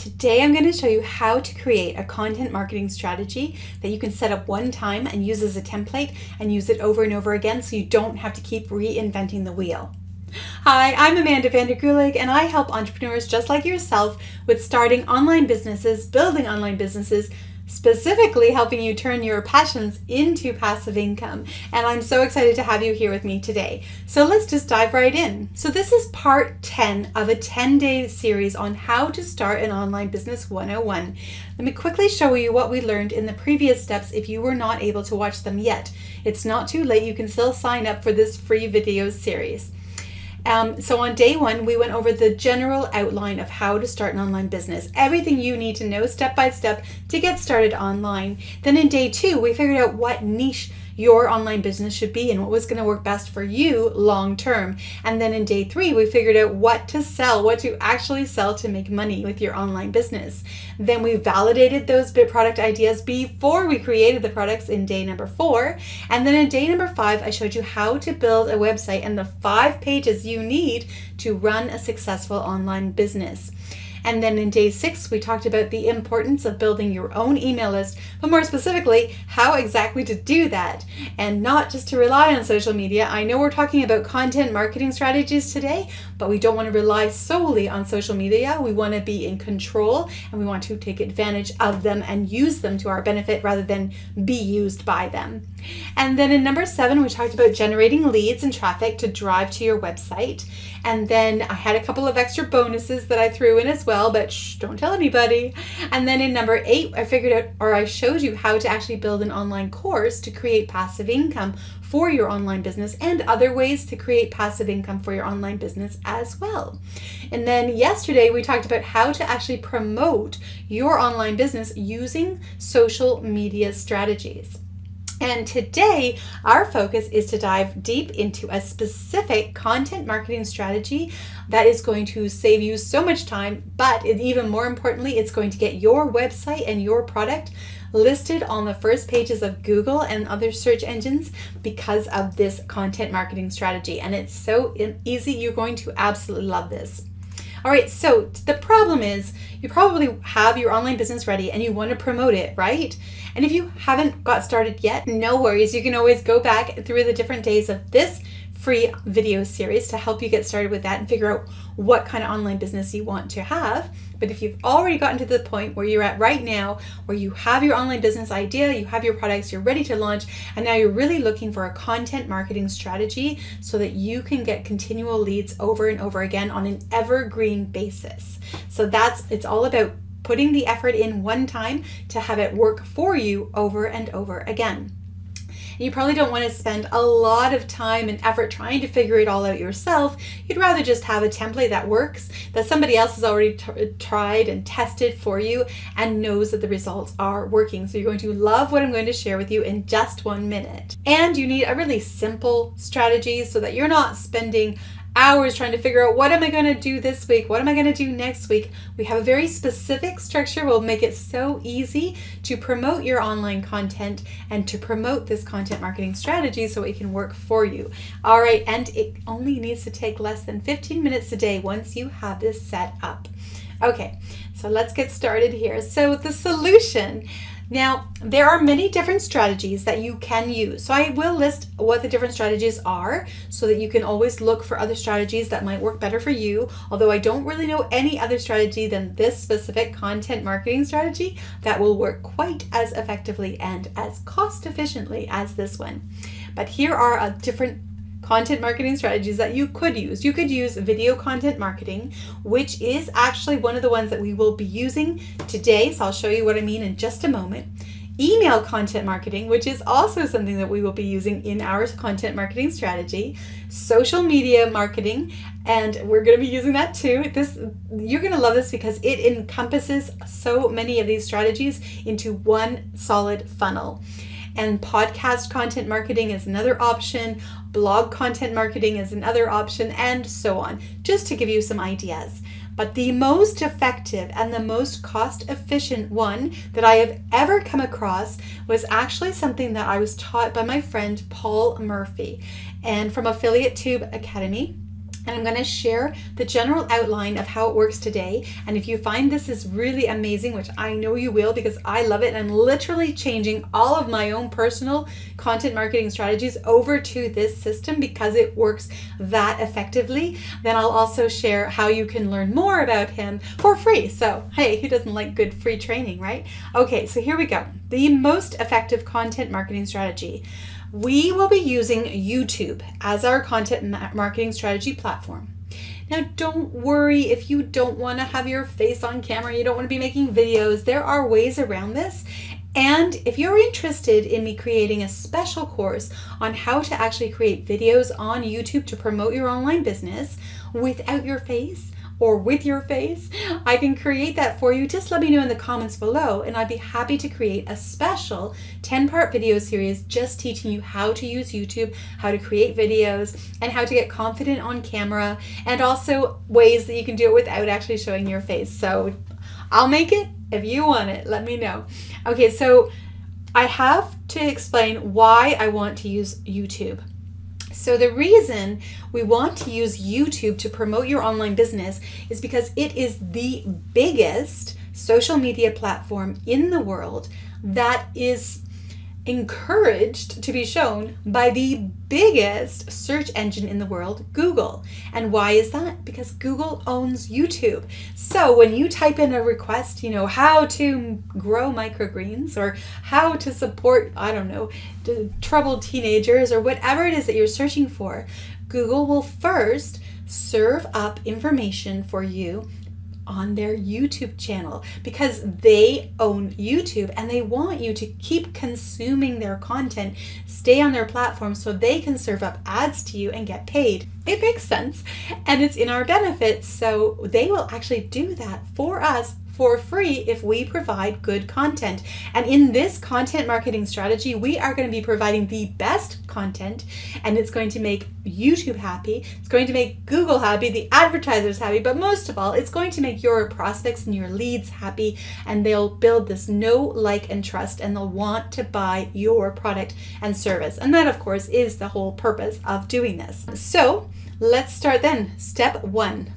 Today I'm going to show you how to create a content marketing strategy that you can set up one time and use as a template and use it over and over again so you don't have to keep reinventing the wheel. Hi, I'm Amanda van der Gulik, and I help entrepreneurs just like yourself with starting online businesses, building online businesses, specifically helping you turn your passions into passive income. And I'm so excited to have you here with me today. So let's just dive right in. So this is part 10 of a 10-day series on how to start an online business 101. Let me quickly show you what we learned in the previous steps if you were not able to watch them yet. It's not too late. You can still sign up for this free video series. So on day one, we went over the general outline of how to start an online business, everything you need to know step by step to get started online. Then in day two, we figured out what niche your online business should be and what was going to work best for you long term. And then in day three, we figured out what to sell, what to actually sell to make money with your online business. Then we validated those product ideas before we created the products in day number 4. And then in day number 5, I showed you how to build a website and the 5 pages you need to run a successful online business. And then in day 6, we talked about the importance of building your own email list, but more specifically, how exactly to do that and not just to rely on social media. I know we're talking about content marketing strategies today, but we don't want to rely solely on social media. We want to be in control and we want to take advantage of them and use them to our benefit rather than be used by them. And then in number 7, we talked about generating leads and traffic to drive to your website. And then I had a couple of extra bonuses that I threw in as well, but don't tell anybody. And then in number 8, I showed you how to actually build an online course to create passive income for your online business and other ways to create passive income for your online business as well. And then yesterday we talked about how to actually promote your online business using social media strategies. And today, our focus is to dive deep into a specific content marketing strategy that is going to save you so much time, but even more importantly, it's going to get your website and your product listed on the first pages of Google and other search engines because of this content marketing strategy. And it's so easy. You're going to absolutely love this. All right, so the problem is you probably have your online business ready and you want to promote it, right? And if you haven't got started yet, no worries. You can always go back through the different days of this free video series to help you get started with that and figure out what kind of online business you want to have. But if you've already gotten to the point where you're at right now, where you have your online business idea, you have your products, you're ready to launch, and now you're really looking for a content marketing strategy so that you can get continual leads over and over again on an evergreen basis. So it's all about putting the effort in one time to have it work for you over and over again. You probably don't want to spend a lot of time and effort trying to figure it all out yourself. You'd rather just have a template that works, that somebody else has already tried and tested for you and knows that the results are working. So you're going to love what I'm going to share with you in just 1 minute. And you need a really simple strategy so that you're not spending hours trying to figure out what am I going to do this week? What am I going to do next week? We have a very specific structure. We'll make it so easy to promote your online content and to promote this content marketing strategy so it can work for you. All right, and it only needs to take less than 15 minutes a day once you have this set up. Okay, so let's get started here. So the solution. Now, there are many different strategies that you can use. So I will list what the different strategies are so that you can always look for other strategies that might work better for you. Although I don't really know any other strategy than this specific content marketing strategy that will work quite as effectively and as cost efficiently as this one. But here are different content marketing strategies that you could use. You could use video content marketing, which is actually one of the ones that we will be using today. So I'll show you what I mean in just a moment. Email content marketing, which is also something that we will be using in our content marketing strategy. Social media marketing, and we're going to be using that too. You're going to love this because it encompasses so many of these strategies into one solid funnel. And podcast content marketing is another option. Blog content marketing is another option, and so on, just to give you some ideas. But the most effective and the most cost-efficient one that I have ever come across was actually something that I was taught by my friend Paul Murphy and from Affiliate Tube Academy. And I'm going to share the general outline of how it works today. And if you find this is really amazing, which I know you will because I love it, and I'm literally changing all of my own personal content marketing strategies over to this system because it works that effectively, then I'll also share how you can learn more about him for free. So, hey, who doesn't like good free training, right? Okay, so here we go. The most effective content marketing strategy. We will be using YouTube as our content marketing strategy platform. Now, don't worry if you don't want to have your face on camera, you don't want to be making videos. There are ways around this. And if you're interested in me creating a special course on how to actually create videos on YouTube to promote your online business without your face, or with your face, I can create that for you. Just let me know in the comments below and I'd be happy to create a special 10-part video series just teaching you how to use YouTube, how to create videos, and how to get confident on camera, and also ways that you can do it without actually showing your face. So I'll make it. If you want it, let me know. Okay, so I have to explain why I want to use YouTube. So the reason we want to use YouTube to promote your online business is because it is the biggest social media platform in the world that is encouraged to be shown by the biggest search engine in the world, Google. And why is that? Because Google owns YouTube. So when you type in a request, how to grow microgreens or how to support, troubled teenagers or whatever it is that you're searching for, Google will first serve up information for you on their YouTube channel because they own YouTube and they want you to keep consuming their content, stay on their platform so they can serve up ads to you and get paid. It makes sense and it's in our benefit, so they will actually do that for us for free if we provide good content. And in this content marketing strategy, we are going to be providing the best content, and it's going to make YouTube happy, it's going to make Google happy, the advertisers happy, but most of all, it's going to make your prospects and your leads happy, and they'll build this know, like, and trust, and they'll want to buy your product and service. And that, of course, is the whole purpose of doing this. So let's start then. Step 1.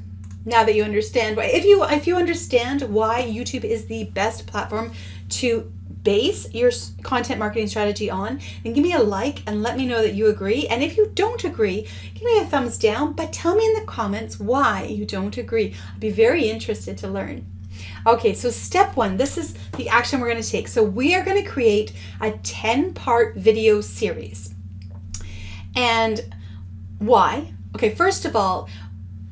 Now that you understand why, if you understand why YouTube is the best platform to base your content marketing strategy on, then give me a like and let me know that you agree. And if you don't agree, give me a thumbs down, but tell me in the comments why you don't agree. I'd be very interested to learn. Okay, so step 1, this is the action we're going to take. So we are going to create a 10-part video series. And why? Okay, first of all,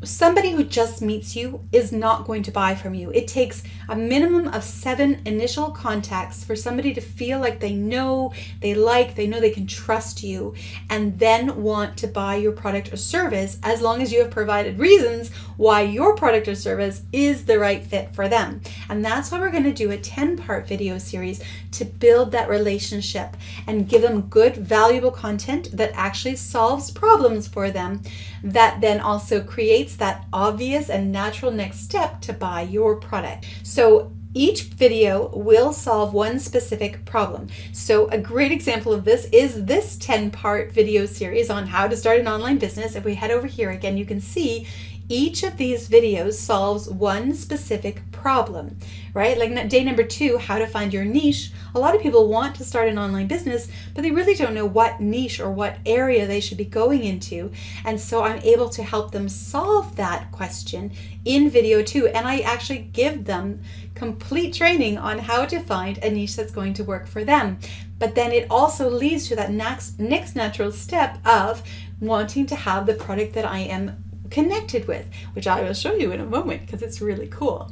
somebody who just meets you is not going to buy from you. It takes a minimum of 7 initial contacts for somebody to feel like they know, they know they can trust you, and then want to buy your product or service, as long as you have provided reasons why your product or service is the right fit for them. And that's why we're going to do a 10-part video series to build that relationship and give them good, valuable content that actually solves problems for them, that then also creates that obvious and natural next step to buy your product. So each video will solve one specific problem. So a great example of this is this 10-part video series on how to start an online business. If we head over here again, you can see each of these videos solves one specific problem, right? Like day number 2, how to find your niche. A lot of people want to start an online business, but they really don't know what niche or what area they should be going into. And so I'm able to help them solve that question in video 2. And I actually give them complete training on how to find a niche that's going to work for them. But then it also leads to that next natural step of wanting to have the product that I am connected with, which I will show you in a moment because it's really cool.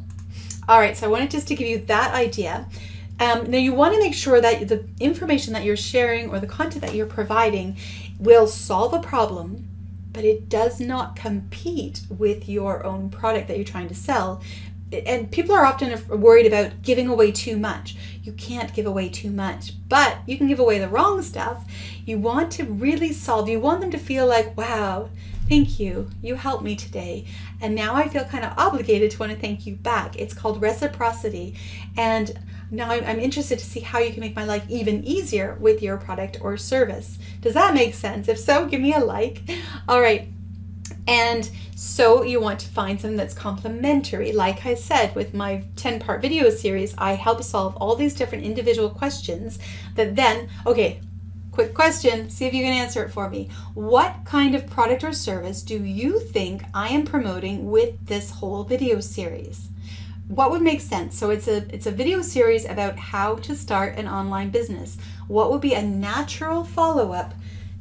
All right, so I wanted just to give you that idea. Now you want to make sure that the information that you're sharing or the content that you're providing will solve a problem, but it does not compete with your own product that you're trying to sell. And people are often worried about giving away too much. You can't give away too much, but you can give away the wrong stuff. You want to really solve, you want them to feel like, wow, thank you, you helped me today. And now I feel kind of obligated to want to thank you back. It's called reciprocity. And now I'm interested to see how you can make my life even easier with your product or service. Does that make sense? If so, give me a like. All right. And so you want to find something that's complementary. Like I said, with my 10-part video series, I help solve all these different individual questions that then, okay, quick question, see if you can answer it for me. What kind of product or service do you think I am promoting with this whole video series? What would make sense? So it's a video series about how to start an online business. What would be a natural follow-up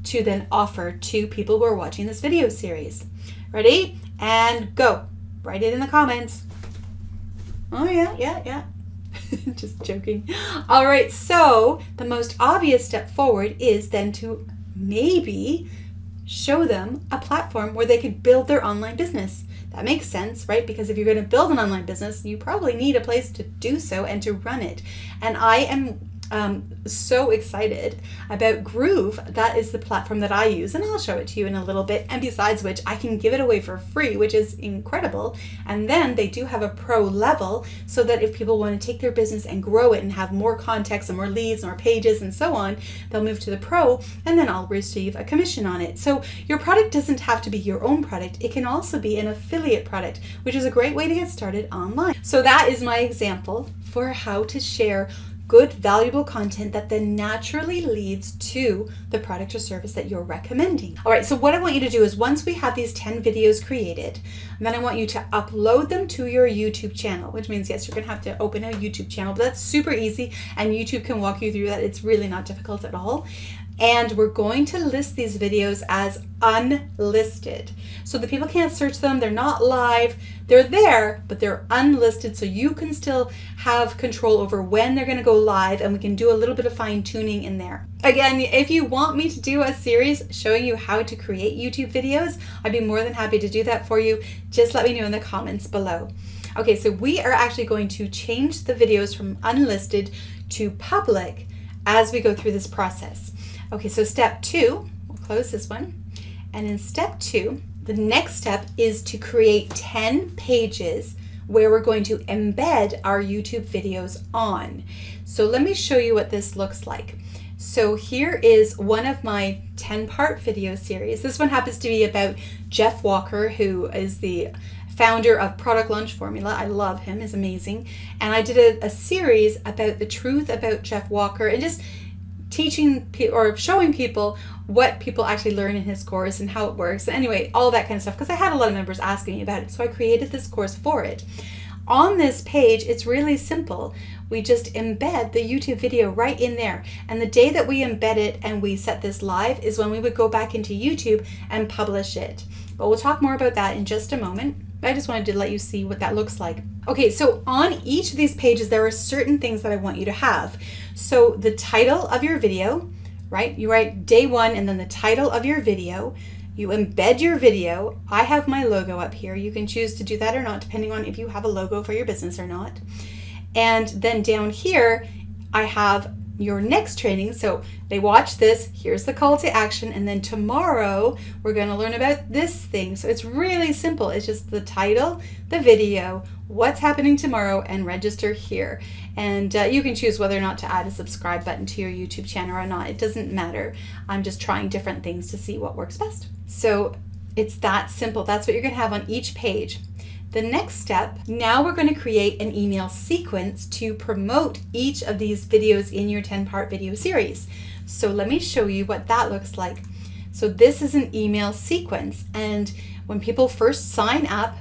to then offer to people who are watching this video series? Ready? And go. Write it in the comments. Oh yeah. Just joking. All right, so the most obvious step forward is then to maybe show them a platform where they could build their online business. That makes sense, right? Because if you're going to build an online business, you probably need a place to do so and to run it. And I am so excited about Groove. That is the platform that I use, and I'll show it to you in a little bit. And besides which, I can give it away for free, which is incredible. And then they do have a pro level, so that if people want to take their business and grow it and have more contacts and more leads, more pages and so on, they'll move to the pro, and then I'll receive a commission on it. So your product doesn't have to be your own product. It can also be an affiliate product, which is a great way to get started online. So that is my example for how to share good, valuable content that then naturally leads to the product or service that you're recommending. All right, so what I want you to do is once we have these 10 videos created, then I want you to upload them to your YouTube channel, which means, yes, you're gonna have to open a YouTube channel, but that's super easy, and YouTube can walk you through that. It's really not difficult at all. And we're going to list these videos as unlisted. So the people can't search them, they're not live, they're there, but they're unlisted, so you can still have control over when they're gonna go live, and we can do a little bit of fine tuning in there. Again, if you want me to do a series showing you how to create YouTube videos, I'd be more than happy to do that for you. Just let me know in the comments below. Okay, so we are actually going to change the videos from unlisted to public as we go through this process. Okay, so step 2, we'll close this one. And in step 2, the next step is to create 10 pages where we're going to embed our YouTube videos on. So let me show you what this looks like. So here is one of my 10-part video series. This one happens to be about Jeff Walker, who is the founder of Product Launch Formula. I love him, he's amazing. And I did a series about the truth about Jeff Walker and just teaching or showing people what people actually learn in his course and how it works. Anyway, all that kind of stuff, because I had a lot of members asking me about it. So I created this course for it. On this page, it's really simple. We just embed the YouTube video right in there. And the day that we embed it and we set this live is when we would go back into YouTube and publish it. But we'll talk more about that in just a moment. I just wanted to let you see what that looks like. Okay, so on each of these pages, there are certain things that I want you to have. So the title of your video, right? You write day 1 and then the title of your video. You embed your video. I have my logo up here. You can choose to do that or not, depending on if you have a logo for your business or not. And then down here, I have your next training. So they watch this, here's the call to action, and then tomorrow we're going to learn about this thing. So it's really simple. It's just the title, the video, what's happening tomorrow, and register here. And you can choose whether or not to add a subscribe button to your YouTube channel or not. It doesn't matter. I'm just trying different things to see what works best. So it's that simple. That's what you're going to have on each page. The next step, now we're going to create an email sequence to promote each of these videos in your 10-part video series. So let me show you what that looks like. So this is an email sequence, and when people first sign up,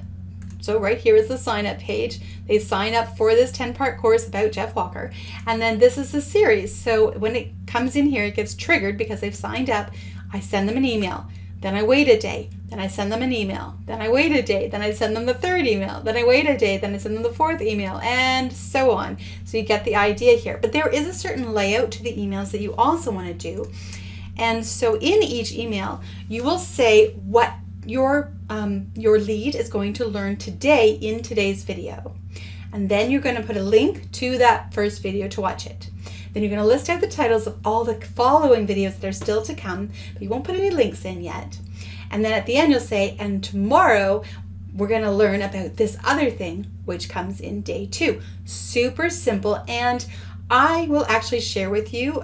so right here is the sign up page, they sign up for this 10-part course about Jeff Walker, and then this is the series. So when it comes in here, it gets triggered because they've signed up. I send them an email. Then I wait a day, then I send them an email, then I wait a day, then I send them the 3rd email, then I wait a day, then I send them the 4th email, and so on. So you get the idea here. But there is a certain layout to the emails that you also want to do. And so in each email, you will say what your lead is going to learn today in today's video. And then you're going to put a link to that first video to watch it. Then you're going to list out the titles of all the following videos that are still to come, but you won't put any links in yet. And then at the end you'll say, and tomorrow we're going to learn about this other thing, which comes in day 2. Super simple. And I will actually share with you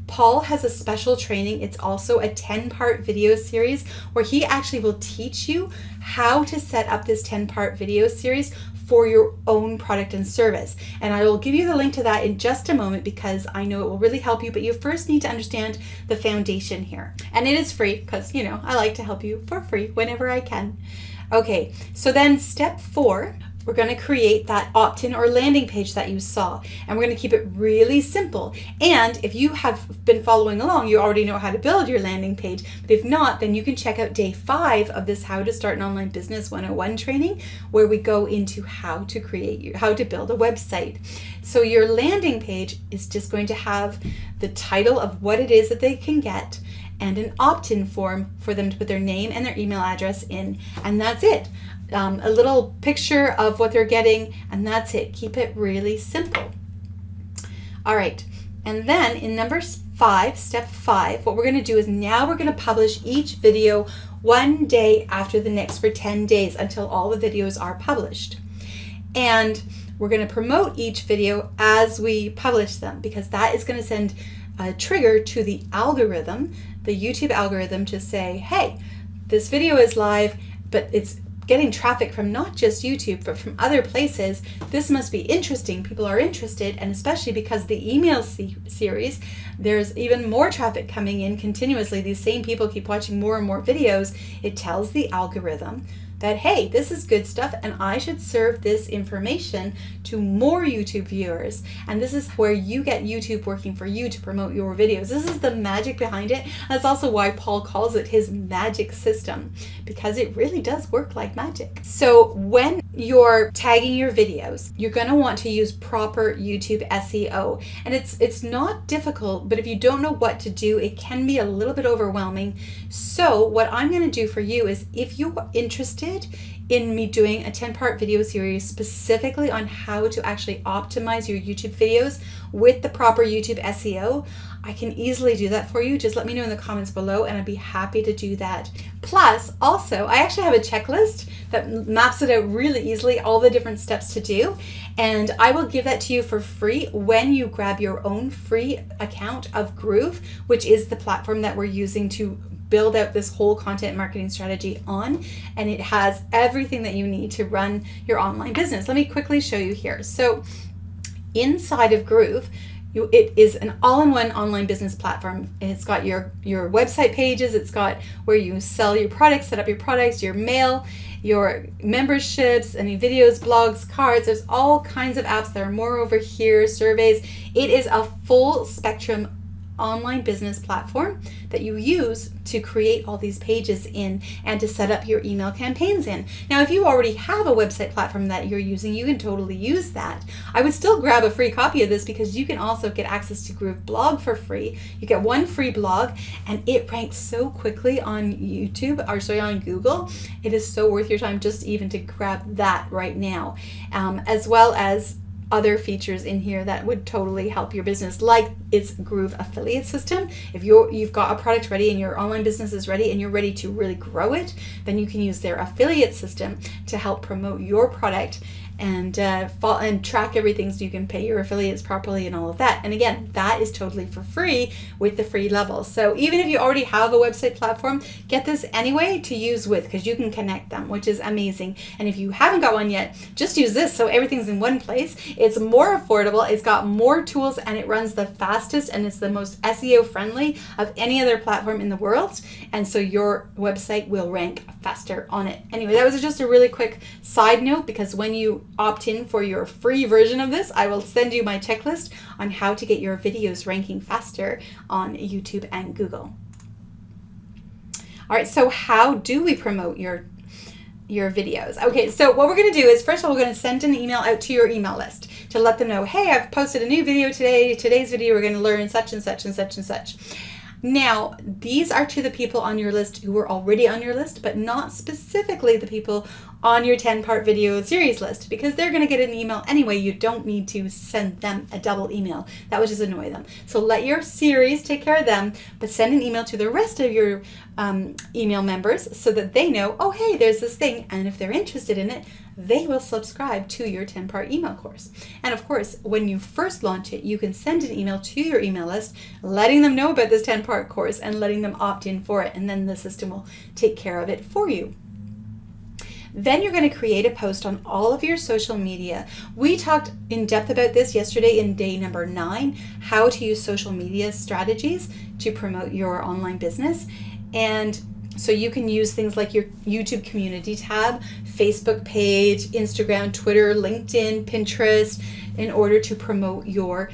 Paul has a special training. It's also a 10-part video series where he actually will teach you how to set up this 10-part video series for your own product and service. And I will give you the link to that in just a moment because I know it will really help you, but you first need to understand the foundation here. And it is free because, you know, I like to help you for free whenever I can. Okay, so then step 4, we're going to create that opt-in or landing page that you saw, and we're going to keep it really simple. And if you have been following along, you already know how to build your landing page. But if not, then you can check out day 5 of this How to Start an Online Business 101 training, where we go into how to build a website. So your landing page is just going to have the title of what it is that they can get and an opt-in form for them to put their name and their email address in, and that's it. A little picture of what they're getting, and that's it. Keep it really simple. All right, and then in number 5, step 5, what we're going to do is now we're going to publish each video one day after the next for 10 days until all the videos are published. And we're going to promote each video as we publish them, because that is going to send a trigger to the algorithm, the YouTube algorithm, to say, hey, this video is live, but it's getting traffic from not just YouTube, but from other places. This must be interesting. People are interested, and especially because the email series, there's even more traffic coming in continuously. These same people keep watching more and more videos. It tells the algorithm that, hey, this is good stuff and I should serve this information to more YouTube viewers. And this is where you get YouTube working for you to promote your videos. This is the magic behind it. That's also why Paul calls it his magic system, because it really does work like magic. So when you're tagging your videos, you're going to want to use proper YouTube SEO. And it's not difficult, but if you don't know what to do, it can be a little bit overwhelming. So what I'm going to do for you is, if you're interested in me doing a 10-part video series specifically on how to actually optimize your YouTube videos with the proper YouTube SEO, I can easily do that for you. Just let me know in the comments below and I'd be happy to do that. Plus, also, I actually have a checklist that maps it out really easily, all the different steps to do. And I will give that to you for free when you grab your own free account of Groove, which is the platform that we're using to build out this whole content marketing strategy on, and it has everything that you need to run your online business. Let me quickly show you here. So inside of Groove, it is an all-in-one online business platform. It's got your website pages, it's got where you sell your products, set up your products, your mail, your memberships, any videos, blogs, cards. There's all kinds of apps. There are more over here, surveys. It is a full spectrum online business platform that you use to create all these pages in and to set up your email campaigns in. Now, if you already have a website platform that you're using, you can totally use that. I would still grab a free copy of this because you can also get access to Groove Blog for free. You get one free blog and it ranks so quickly on on Google. It is so worth your time just even to grab that right now, as well as other features in here that would totally help your business, like its Groove affiliate system. If you've got a product ready and your online business is ready and you're ready to really grow it, then you can use their affiliate system to help promote your product and track everything so you can pay your affiliates properly and all of that. And again, that is totally for free with the free level. So even if you already have a website platform, get this anyway to use with, because you can connect them, which is amazing. And if you haven't got one yet, just use this so everything's in one place. It's more affordable, it's got more tools, and it runs the fastest, and it's the most SEO friendly of any other platform in the world. And so your website will rank faster on it. Anyway, that was just a really quick side note, because when you opt in for your free version of this, I will send you my checklist on how to get your videos ranking faster on YouTube and Google. All right, so how do we promote your videos? Okay, so what we're going to do is, first of all, we're going to send an email out to your email list to let them know, hey, I've posted a new video today. Today's video, we're going to learn such and such and such and such. Now, these are to the people on your list who were already on your list, but not specifically the people on your 10-part video series list, because they're going to get an email anyway. You don't need to send them a double email. That would just annoy them. So let your series take care of them, but send an email to the rest of your email members so that they know, oh, hey, there's this thing. And if they're interested in it, they will subscribe to your 10-part email course. And of course, when you first launch it, you can send an email to your email list, letting them know about this 10-part course and letting them opt in for it. And then the system will take care of it for you. Then you're going to create a post on all of your social media. We talked in depth about this yesterday in day number 9, how to use social media strategies to promote your online business. And so you can use things like your YouTube community tab, Facebook page, Instagram, Twitter, LinkedIn, Pinterest, in order to promote your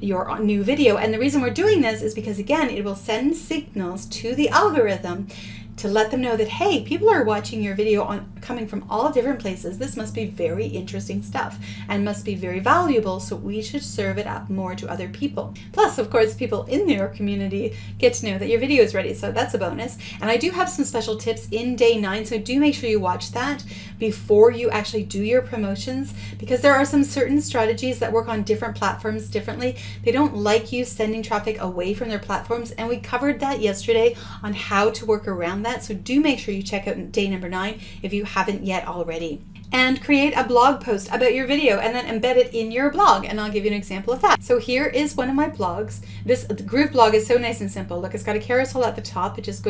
new video. And the reason we're doing this is because, again, it will send signals to the algorithm to let them know that, hey, people are watching your video coming from all different places. This must be very interesting stuff and must be very valuable, so we should serve it up more to other people. Plus, of course, people in your community get to know that your video is ready, so that's a bonus. And I do have some special tips in day 9, so do make sure you watch that before you actually do your promotions, because there are some certain strategies that work on different platforms differently. They don't like you sending traffic away from their platforms, and we covered that yesterday on how to work around that. So do make sure you check out day number 9 if you haven't yet already. And create a blog post about your video and then embed it in your blog. And I'll give you an example of that. So here is one of my blogs. The Groove blog is so nice and simple. Look, it's got a carousel at the top. It just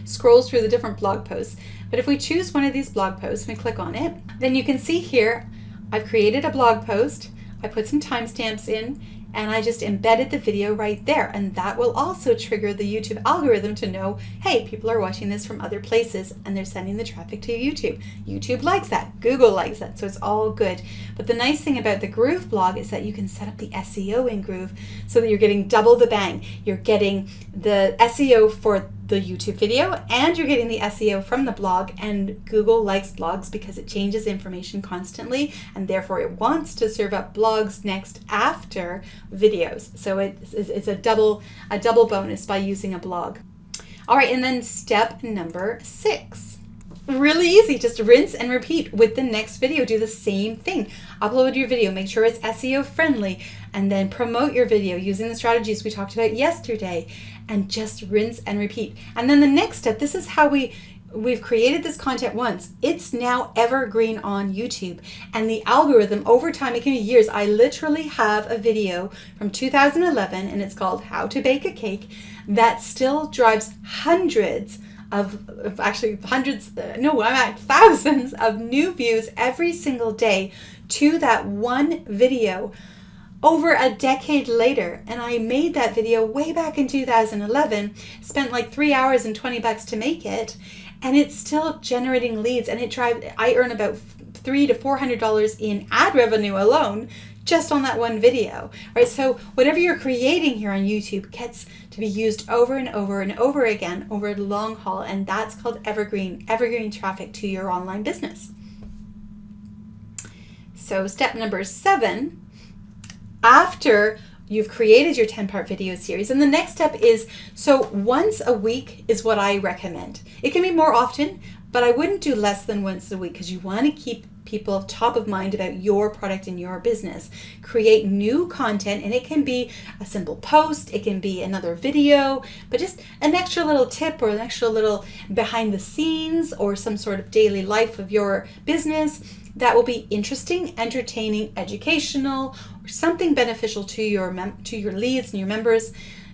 scrolls through the different blog posts. But if we choose one of these blog posts and we click on it, then you can see here, I've created a blog post. I put some timestamps in, and I just embedded the video right there. And that will also trigger the YouTube algorithm to know, hey, people are watching this from other places and they're sending the traffic to YouTube. YouTube likes that. Google likes that. So it's all good. But the nice thing about the Groove blog is that you can set up the SEO in Groove so that you're getting double the bang. You're getting the SEO for the YouTube video and you're getting the SEO from the blog, and Google likes blogs because it changes information constantly and therefore it wants to serve up blogs next after videos. So it's a double bonus by using a blog. All right, and then step number 6. Really easy, just rinse and repeat with the next video. Do the same thing. Upload your video, make sure it's SEO friendly, and then promote your video using the strategies we talked about yesterday, and just rinse and repeat. And then the next step, this is how we've created this content once. It's now evergreen on YouTube, and the algorithm over time, it can be years. I literally have a video from 2011 and it's called How to Bake a Cake that still drives thousands of new views every single day to that one video over a decade later. And I made that video way back in 2011, spent like 3 hours and $20 to make it, and it's still generating leads, and I earn about $300 to $400 in ad revenue alone just on that one video, right? So whatever you're creating here on YouTube gets to be used over and over and over again over the long haul, and that's called evergreen traffic to your online business. So step number 7, after you've created your 10-part video series, and the next step is, so once a week is what I recommend. It can be more often, but I wouldn't do less than once a week because you want to keep people top of mind about your product and your business. Create new content, and it can be a simple post, it can be another video, but just an extra little tip or an extra little behind the scenes or some sort of daily life of your business that will be interesting, entertaining, educational, or something beneficial to your leads and your members,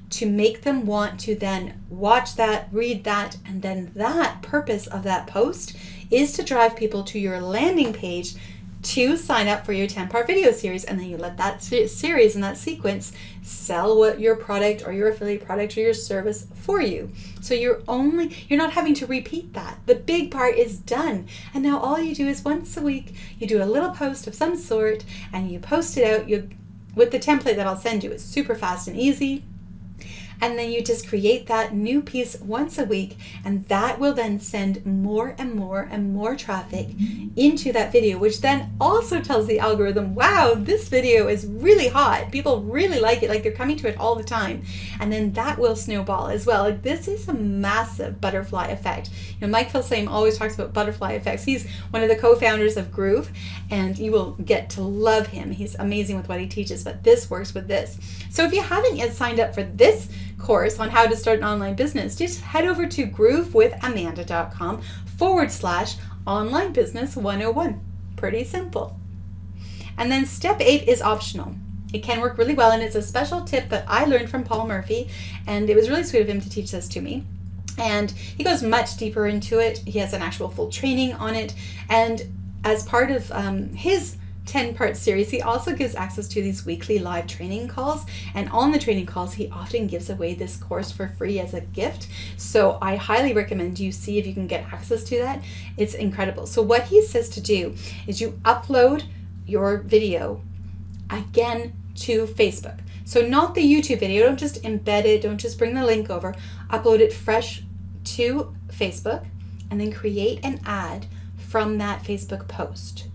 to make them want to then watch that, read that, and then that purpose of that post is to drive people to your landing page to sign up for your 10-part video series, and then you let that series and that sequence sell what your product or your affiliate product or your service for you. So you're not having to repeat that. The big part is done, and now all you do is once a week you do a little post of some sort and you post it out with the template that I'll send you. It's super fast and easy. And then you just create that new piece once a week, and that will then send more and more and more traffic into that video, which then also tells the algorithm, wow, this video is really hot. People really like it, like they're coming to it all the time. And then that will snowball as well. Like, this is a massive butterfly effect. Mike Filsame always talks about butterfly effects. He's one of the co-founders of Groove, and you will get to love him. He's amazing with what he teaches, but this works with this. So if you haven't yet signed up for this course on how to start an online business, just head over to groovewithamanda.com/online business 101. Pretty simple. And then step 8 is optional. It can work really well, and it's a special tip that I learned from Paul Murphy, and it was really sweet of him to teach this to me. And he goes much deeper into it. He has an actual full training on it, and as part of his 10-part series, he also gives access to these weekly live training calls, and on the training calls he often gives away this course for free as a gift. So I highly recommend you see if you can get access to that. It's incredible. So what he says to do is you upload your video again to Facebook. So not the YouTube video, don't just embed it, don't just bring the link over, upload it fresh to Facebook and then create an ad from that Facebook post.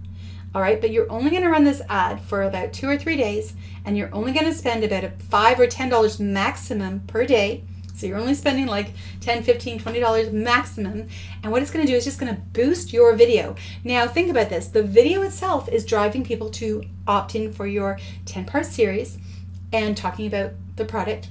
All right, but you're only going to run this ad for about 2 or 3 days, and you're only going to spend about $5 or $10 maximum per day. So you're only spending like $10, $15, $20 maximum. And what it's going to do is just going to boost your video. Now think about this. The video itself is driving people to opt in for your 10-part series and talking about the product.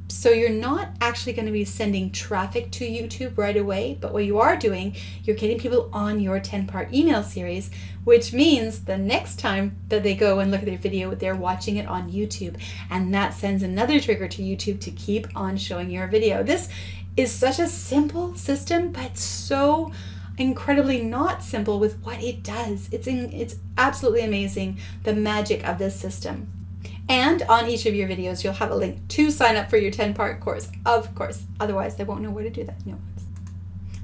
So you're not actually going to be sending traffic to YouTube right away, but what you are doing, you're getting people on your 10-part email series, which means the next time that they go and look at their video, they're watching it on YouTube, and that sends another trigger to YouTube to keep on showing your video. This is such a simple system, but so incredibly not simple with what it does. It's absolutely amazing, the magic of this system. And on each of your videos, you'll have a link to sign up for your 10-part course, of course. Otherwise, they won't know where to do that. No.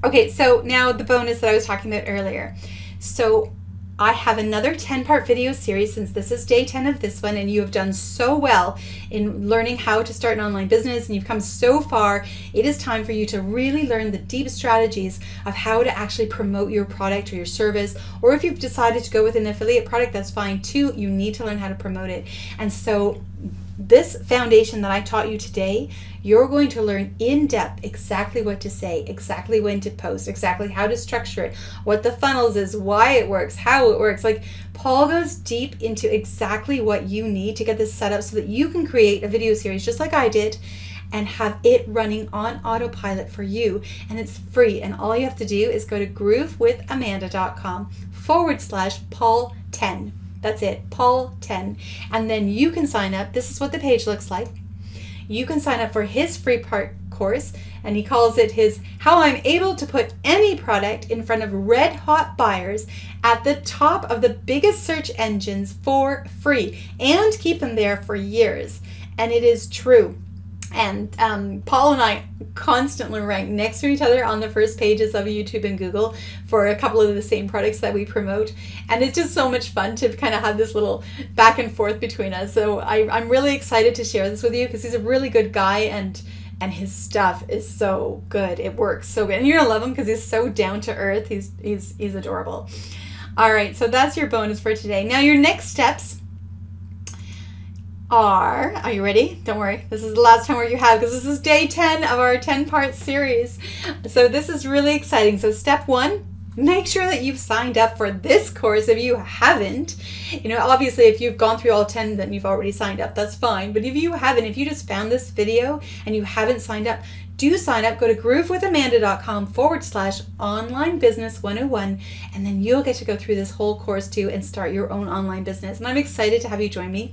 Okay, so now the bonus that I was talking about earlier. So I have another 10-part video series since this is day 10 of this one, and you have done so well in learning how to start an online business, and you've come so far. It is time for you to really learn the deep strategies of how to actually promote your product or your service, or if you've decided to go with an affiliate product, that's fine too. You need to learn how to promote it. And so this foundation that I taught you today, you're going to learn in depth exactly what to say, exactly when to post, exactly how to structure it, what the funnels is, why it works, how it works. Like Paul goes deep into exactly what you need to get this set up so that you can create a video series just like I did and have it running on autopilot for you. And it's free. And all you have to do is go to groovewithamanda.com/Paul10. That's it, Paul 10. And then you can sign up. This is what the page looks like. You can sign up for his free part course, and he calls it his How I'm Able to Put Any Product in Front of Red Hot Buyers at the Top of the Biggest Search Engines for free and keep them there for years. And it is true. And Paul and I constantly rank next to each other on the first pages of YouTube and Google for a couple of the same products that we promote. And it's just so much fun to kind of have this little back and forth between us. So I'm really excited to share this with you because he's a really good guy, and his stuff is so good. It works so good. And you're going to love him because he's so down to earth. He's adorable. All right, so that's your bonus for today. Now your next steps are you ready? Don't worry. This is the last time where you have, because this is day 10 of our 10-part series. So this is really exciting. So step 1, make sure that you've signed up for this course if you haven't. Obviously if you've gone through all 10, then you've already signed up. That's fine. But if you haven't, if you just found this video and you haven't signed up, do sign up. Go to groovewithamanda.com/online business 101, and then you'll get to go through this whole course too and start your own online business. And I'm excited to have you join me.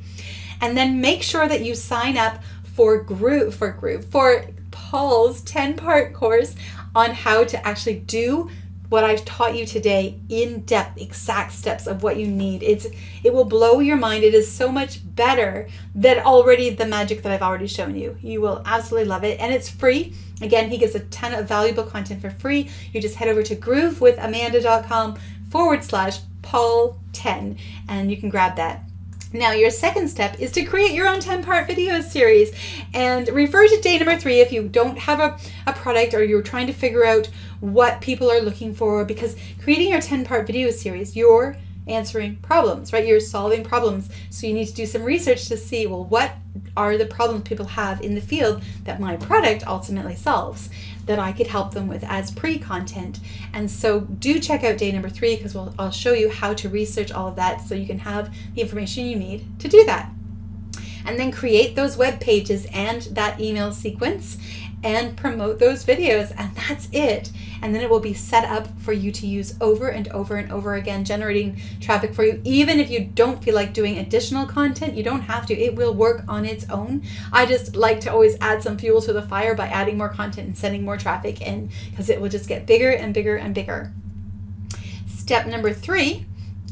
And then make sure that you sign up for Paul's 10-part course on how to actually do what I've taught you today in depth, exact steps of what you need. It will blow your mind. It is so much better than already the magic that I've already shown you. You will absolutely love it. And it's free. Again, he gives a ton of valuable content for free. You just head over to groovewithamanda.com/Paul10 and you can grab that. Now, your second step is to create your own 10-part video series, and refer to day number 3 if you don't have a product or you're trying to figure out what people are looking for, because creating your 10-part video series, you're answering problems, right? You're solving problems. So you need to do some research to see, well, what are the problems people have in the field that my product ultimately solves that I could help them with as pre-content. And so do check out day number 3 because I'll show you how to research all of that so you can have the information you need to do that. And then create those web pages and that email sequence and promote those videos, and that's it. And then it will be set up for you to use over and over and over again, generating traffic for you. Even if you don't feel like doing additional content, you don't have to. It will work on its own. I just like to always add some fuel to the fire by adding more content and sending more traffic in, because it will just get bigger and bigger and bigger. Step number 3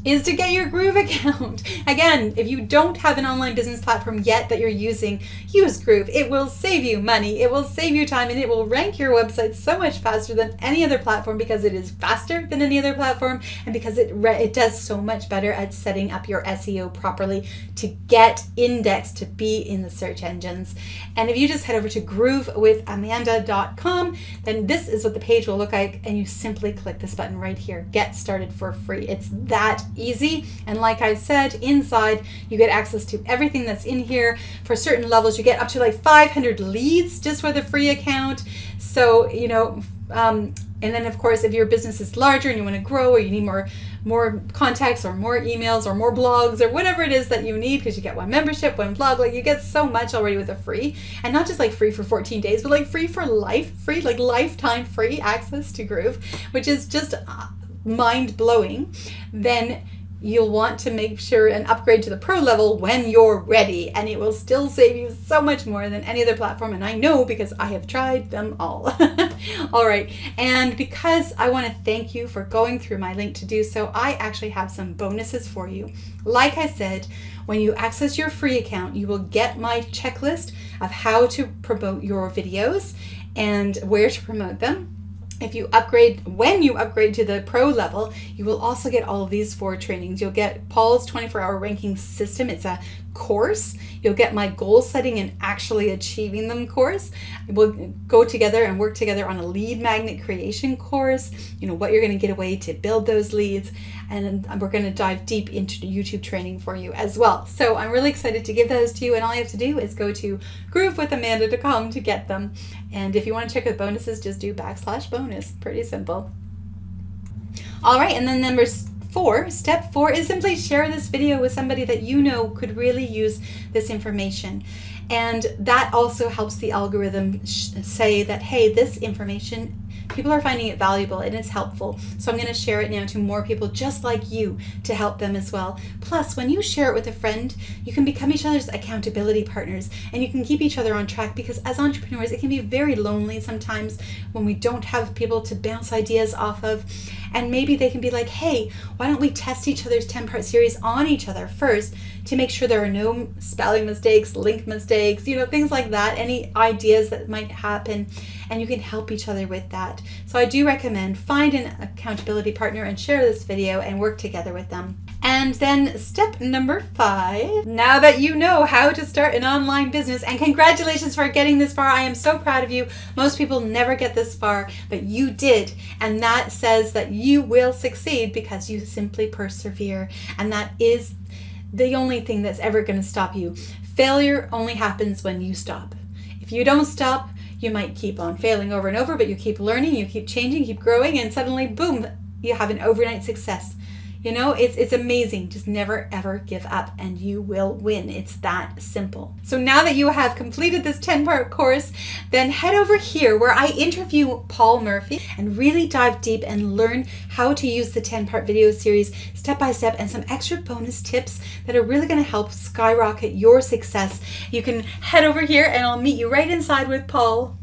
is to get your Groove account. Again, if you don't have an online business platform yet that you're using, use Groove. It will save you money, it will save you time, and it will rank your website so much faster than any other platform, because it is faster than any other platform, and because it does so much better at setting up your SEO properly to get indexed, to be in the search engines. And if you just head over to groovewithamanda.com, then this is what the page will look like, and you simply click this button right here, Get Started for free. It's that easy. And like I said, inside you get access to everything that's in here. For certain levels you get up to like 500 leads just for the free account. So and then of course, if your business is larger and you want to grow, or you need more contacts or more emails or more blogs or whatever it is that you need, because you get one membership, one blog, like you get so much already with a free. And not just like free for 14 days, but like free for life, free, like lifetime free access to Groove, which is just mind-blowing. Then you'll want to make sure and upgrade to the pro level when you're ready, and it will still save you so much more than any other platform. And I know, because I have tried them all. All right, and because I want to thank you for going through my link to do so, I actually have some bonuses for you. Like I said, when you access your free account, you will get my checklist of how to promote your videos and where to promote them. When you upgrade to the pro level, you will also get all of these 4 trainings. You'll get Paul's 24-hour ranking system. It's a course. You'll get my goal setting and actually achieving them course. We'll go together and work together on a lead magnet creation course, what you're going to get away to build those leads. And we're going to dive deep into YouTube training for you as well. So I'm really excited to give those to you, and all you have to do is go to groovewithamanda.com to get them. And if you want to check the bonuses, just do /bonus. Pretty simple. All right, and then step 4 is simply share this video with somebody that you know could really use this information. And that also helps the algorithm say that, hey, this information, people are finding it valuable and it's helpful. So I'm going to share it now to more people just like you to help them as well. Plus, when you share it with a friend, you can become each other's accountability partners, and you can keep each other on track, because as entrepreneurs, it can be very lonely sometimes when we don't have people to bounce ideas off of. And maybe they can be like, hey, why don't we test each other's 10-part series on each other first to make sure there are no spelling mistakes, link mistakes, things like that, any ideas that might happen, and you can help each other with that. So I do recommend find an accountability partner and share this video and work together with them. And then step number 5, now that you know how to start an online business, and congratulations for getting this far. I am so proud of you. Most people never get this far, but you did. And that says that you will succeed because you simply persevere. And that is the only thing that's ever going to stop you. Failure only happens when you stop. If you don't stop, you might keep on failing over and over, but you keep learning, you keep changing, keep growing, and suddenly, boom, you have an overnight success. It's amazing. Just never, ever give up, and you will win. It's that simple. So now that you have completed this 10-part course, then head over here where I interview Paul Murphy and really dive deep and learn how to use the 10-part video series step by step, and some extra bonus tips that are really going to help skyrocket your success. You can head over here and I'll meet you right inside with Paul.